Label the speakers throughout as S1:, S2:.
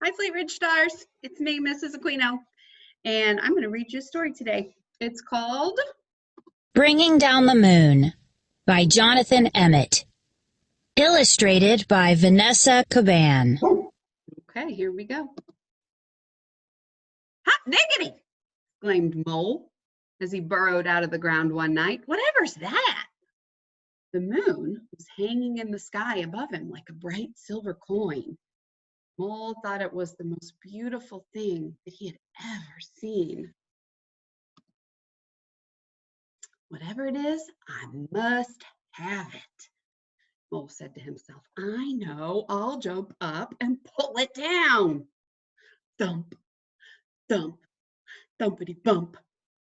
S1: Hi, Fleet Ridge Stars. It's me, Mrs. Aquino, and I'm going to read you a story today. It's called
S2: Bringing Down the Moon by Jonathan Emmett. Illustrated by Vanessa Caban.
S1: Okay, here we go. Hot diggity! Exclaimed Mole as he burrowed out of the ground one night. Whatever's that? The moon was hanging in the sky above him like a bright silver coin. Mole thought it was the most beautiful thing that he had ever seen. Whatever it is, I must have it, Mole said to himself. I know, I'll jump up and pull it down. Thump, thump, thumpity bump.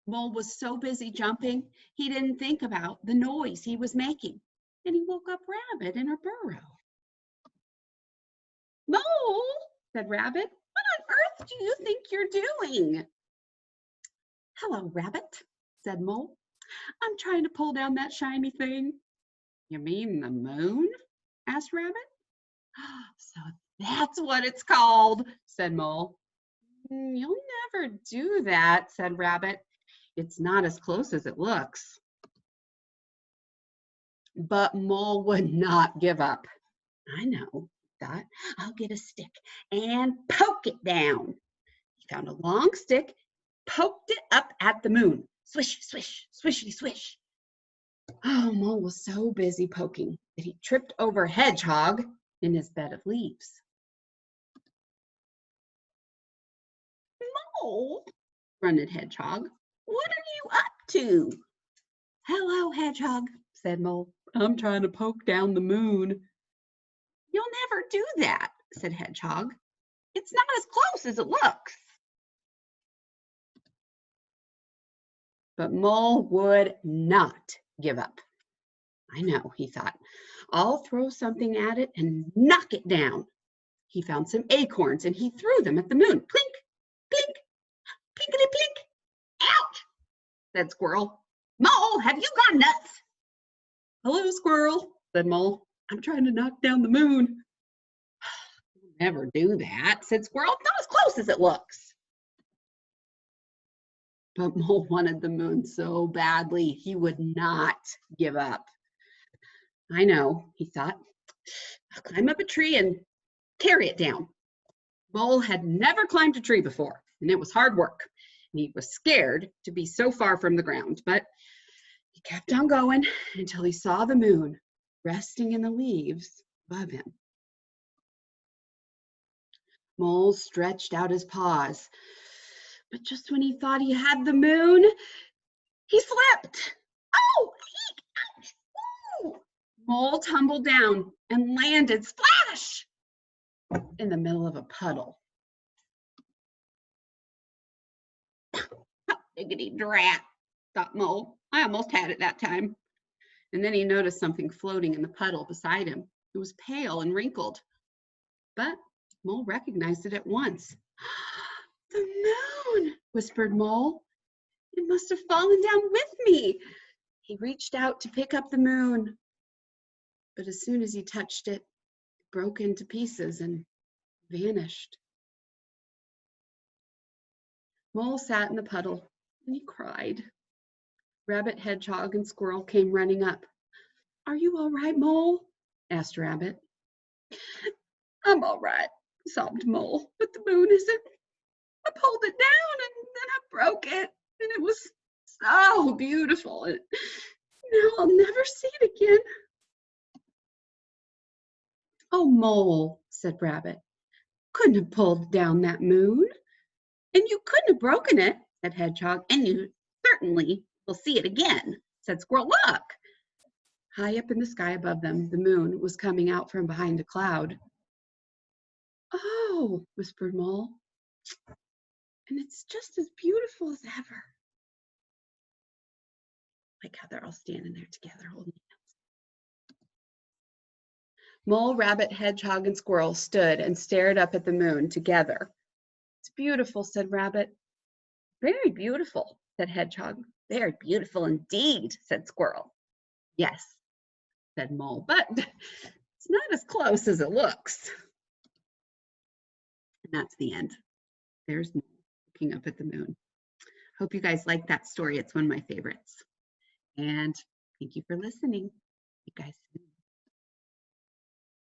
S1: Mole was so busy jumping, he didn't think about the noise he was making, and he woke up Rabbit in her burrow. Mole, said Rabbit, what on earth do you think you're doing? Hello, Rabbit, said Mole. I'm trying to pull down that shiny thing. You mean the moon? Asked Rabbit. So that's what it's called, said Mole. You'll never do that, said Rabbit. It's not as close as it looks. But Mole would not give up. I know, he thought. I'll get a stick and poke it down. He found a long stick, poked it up at the moon. Swish, swish, swishity, swish. Oh, Mole was so busy poking that he tripped over Hedgehog in his bed of leaves. Mole, grunted Hedgehog, what are you up to? Hello, Hedgehog, said Mole. I'm trying to poke down the moon. You'll never do that, said Hedgehog. It's not as close as it looks. But Mole would not give up. I know, he thought. I'll throw something at it and knock it down. He found some acorns and he threw them at the moon. Plink, plink, plinkety plink. Ouch, said Squirrel. Mole, have you gone nuts? Hello, Squirrel, said Mole. I'm trying to knock down the moon. Never do that, said Squirrel. It's not as close as it looks. But Mole wanted the moon so badly, he would not give up. I know, he thought. I'll climb up a tree and carry it down. Mole had never climbed a tree before, and it was hard work. And he was scared to be so far from the ground, but he kept on going until he saw the moon resting in the leaves above him. Mole stretched out his paws, but just when he thought he had the moon, he slipped. Oh, ouch! Ooh. Mole tumbled down and landed splash in the middle of a puddle. Diggity drat, thought Mole. I almost had it that time. And then he noticed something floating in the puddle beside him. It was pale and wrinkled, but Mole recognized it at once. The moon, whispered Mole. It must have fallen down with me. He reached out to pick up the moon, but as soon as he touched it, it broke into pieces and vanished. Mole sat in the puddle and he cried. Rabbit, Hedgehog, and Squirrel came running up. Are you all right, Mole? Asked Rabbit. I'm all right, sobbed Mole, but the moon isn't. I pulled it down and then I broke it, and it was so beautiful. And now I'll never see it again. Oh, Mole, said Rabbit, couldn't have pulled down that moon. And you couldn't have broken it, said Hedgehog, and you certainly will see it again, said Squirrel. Look! High up in the sky above them, the moon was coming out from behind a cloud. Oh, whispered Mole, and it's just as beautiful as ever. Like how they're all standing there together holding hands. Mole, Rabbit, Hedgehog, and Squirrel stood and stared up at the moon together. It's beautiful, said Rabbit. Very beautiful, said Hedgehog. Very beautiful indeed, said Squirrel. Yes, said Mole, but it's not as close as it looks. That's the end. There's Mole looking up at the moon. Hope you guys like that story. It's one of my favorites. And thank you for listening. You guys.